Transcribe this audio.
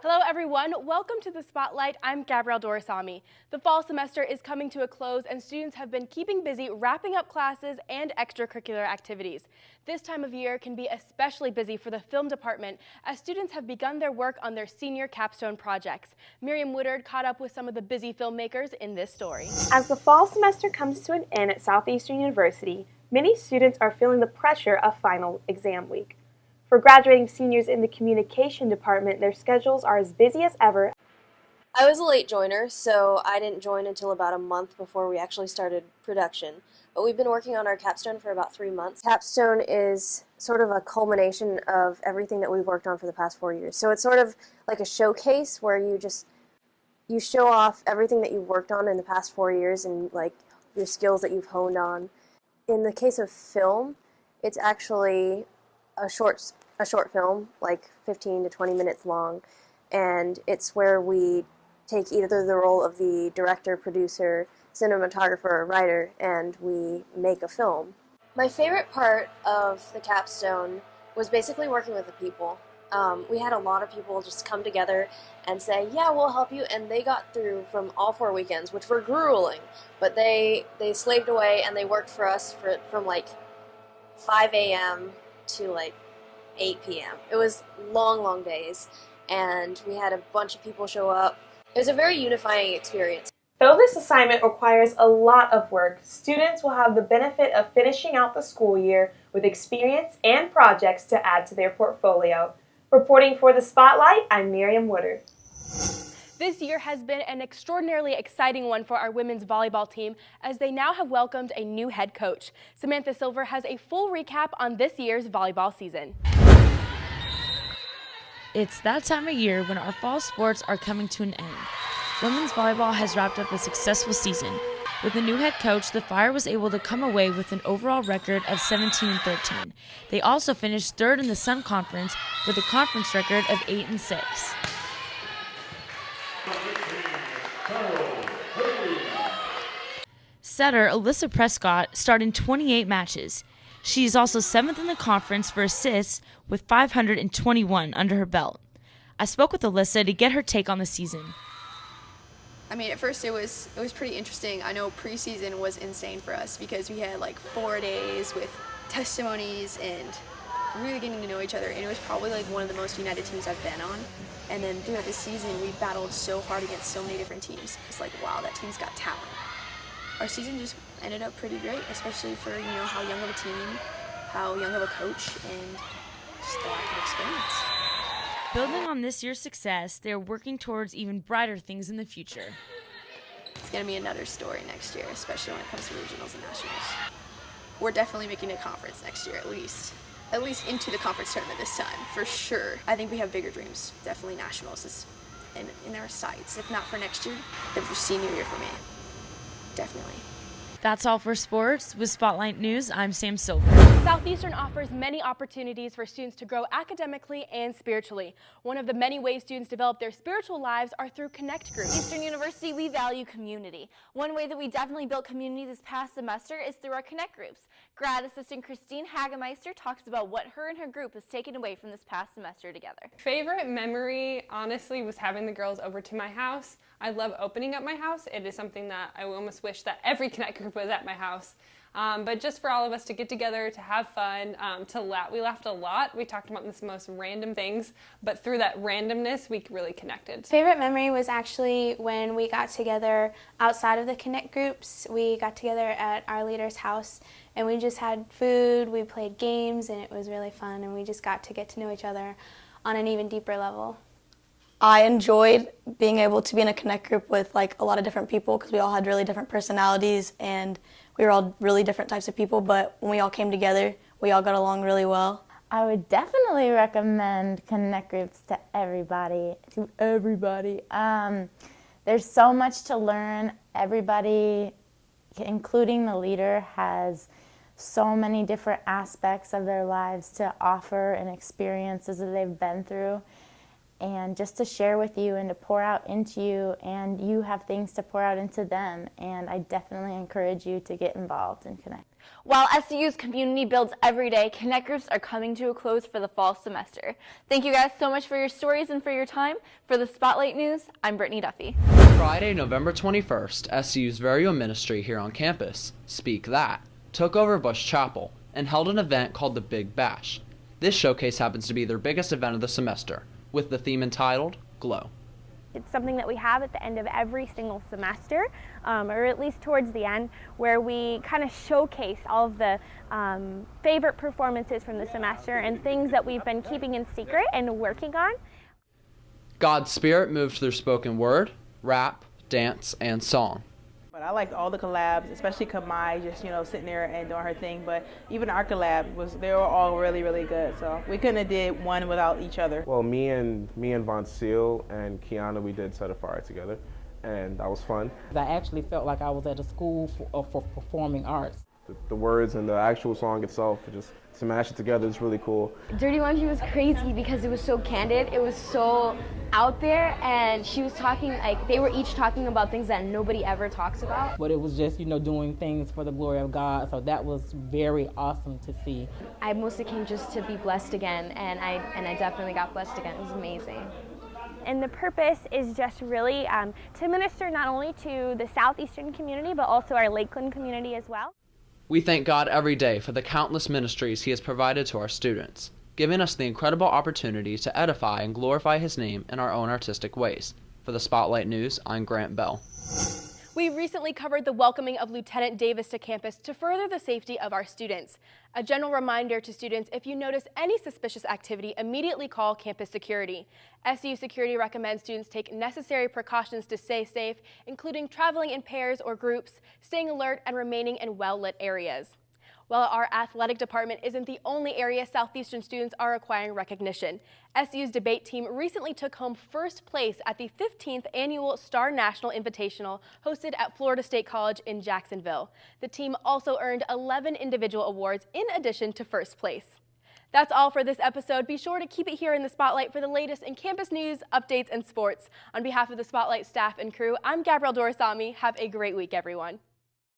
Hello everyone, welcome to the Spotlight. I'm Gabrielle Dorisami. The fall semester is coming to a close and students have been keeping busy wrapping up classes and extracurricular activities. This time of year can be especially busy for the film department as students have begun their work on their senior capstone projects. Miriam Woodard caught up with some of the busy filmmakers in this story. As the fall semester comes to an end at Southeastern University, many students are feeling the pressure of final exam week. For graduating seniors in the communication department, their schedules are as busy as ever. I was a late joiner, so I didn't join until about a month before we actually started production. But we've been working on our capstone for about 3 months. Capstone is sort of a culmination of everything that we've worked on for the past 4 years. So it's sort of like a showcase where you show off everything that you've worked on in the past 4 years and like your skills that you've honed on. In the case of film, it's actually a short film, like 15 to 20 minutes long, and it's where we take either the role of the director, producer, cinematographer, or writer, and we make a film. My favorite part of the capstone was basically working with the people. We had a lot of people just come together and say, yeah, we'll help you, and they got through from all 4 weekends, which were grueling, but they slaved away and they worked for us from like 5 a.m. to like 8 p.m. It was long days, and we had a bunch of people show up. It was a very unifying experience. Though this assignment requires a lot of work, students will have the benefit of finishing out the school year with experience and projects to add to their portfolio. Reporting for the Spotlight, I'm Miriam Woodard. This year has been an extraordinarily exciting one for our women's volleyball team as they now have welcomed a new head coach. Samantha Silver has a full recap on this year's volleyball season. It's that time of year when our fall sports are coming to an end. Women's volleyball has wrapped up a successful season. With the new head coach, the Fire was able to come away with an overall record of 17-13. They also finished third in the Sun Conference with a conference record of 8-6. Setter Alyssa Prescott starred in 28 matches. She is also 7th in the conference for assists with 521 under her belt. I spoke with Alyssa to get her take on the season. I mean, at first it was pretty interesting. I know preseason was insane for us because we had like 4 days with testimonies and really getting to know each other, and it was probably like one of the most united teams I've been on. And then throughout the season, we battled so hard against so many different teams. It's like, wow, that team's got talent. Our season just ended up pretty great, especially for, how young of a team, how young of a coach, and just the lack of experience. Building on this year's success, they are working towards even brighter things in the future. It's going to be another story next year, especially when it comes to regionals and nationals. We're definitely making a conference next year, at least into the conference tournament this time, for sure. I think we have bigger dreams. Definitely nationals is in our sights. If not for next year, then for senior year for me. Definitely. That's all for sports. With Spotlight News, I'm Sam Silver. Southeastern offers many opportunities for students to grow academically and spiritually. One of the many ways students develop their spiritual lives are through Connect groups. Eastern University, we value community. One way that we definitely built community this past semester is through our Connect groups. Grad assistant Christine Hagemeister talks about what her and her group has taken away from this past semester together. Favorite memory, honestly, was having the girls over to my house. I love opening up my house. It is something that I almost wish that every Connect group was at my house. But just for all of us to get together, to have fun, we laughed a lot. We talked about the most random things, but through that randomness, we really connected. Favorite memory was actually when we got together outside of the Connect groups. We got together at our leader's house, and we just had food, we played games, and it was really fun, and we just got to get to know each other on an even deeper level. I enjoyed being able to be in a Connect group with like a lot of different people because we all had really different personalities and we were all really different types of people, but when we all came together, we all got along really well. I would definitely recommend Connect groups to everybody. There's so much to learn. Everybody, including the leader, has so many different aspects of their lives to offer and experiences that they've been through. And just to share with you and to pour out into you, and you have things to pour out into them. And I definitely encourage you to get involved and connect. While SU's community builds every day, Connect Groups are coming to a close for the fall semester. Thank you guys so much for your stories and for your time. For the Spotlight News, I'm Brittany Duffy. Friday, November 21st, SU's very own ministry here on campus, Speak That, took over Bush Chapel and held an event called the Big Bash. This showcase happens to be their biggest event of the semester, with the theme entitled Glow. It's something that we have at the end of every single semester, or at least towards the end, where we kind of showcase all of the favorite performances from the semester and things that we've been keeping in secret and working on. God's Spirit moved through spoken word, rap, dance, and song. But I liked all the collabs, especially Kamai, just sitting there and doing her thing. But even our collab they were all really, really good. So we couldn't have did one without each other. Well, me and Von Seal and Kiana, we did Set a Fire together, and that was fun. I actually felt like I was at a school for performing arts. The words and the actual song itself, just to mash it together is really cool. Dirty Laundry was crazy because it was so candid, it was so out there, and she was talking, they were each talking about things that nobody ever talks about. But it was just, doing things for the glory of God, so that was very awesome to see. I mostly came just to be blessed again, and I definitely got blessed again. It was amazing. And the purpose is just really to minister not only to the Southeastern community, but also our Lakeland community as well. We thank God every day for the countless ministries He has provided to our students, giving us the incredible opportunity to edify and glorify His name in our own artistic ways. For the Spotlight News, I'm Grant Bell. We recently covered the welcoming of Lieutenant Davis to campus to further the safety of our students. A general reminder to students, if you notice any suspicious activity, immediately call campus security. SU Security recommends students take necessary precautions to stay safe, including traveling in pairs or groups, staying alert, and remaining in well-lit areas. While our athletic department isn't the only area Southeastern students are acquiring recognition. SU's debate team recently took home first place at the 15th Annual Star National Invitational hosted at Florida State College in Jacksonville. The team also earned 11 individual awards in addition to first place. That's all for this episode. Be sure to keep it here in the Spotlight for the latest in campus news, updates, and sports. On behalf of the Spotlight staff and crew, I'm Gabrielle Dorisami. Have a great week, everyone.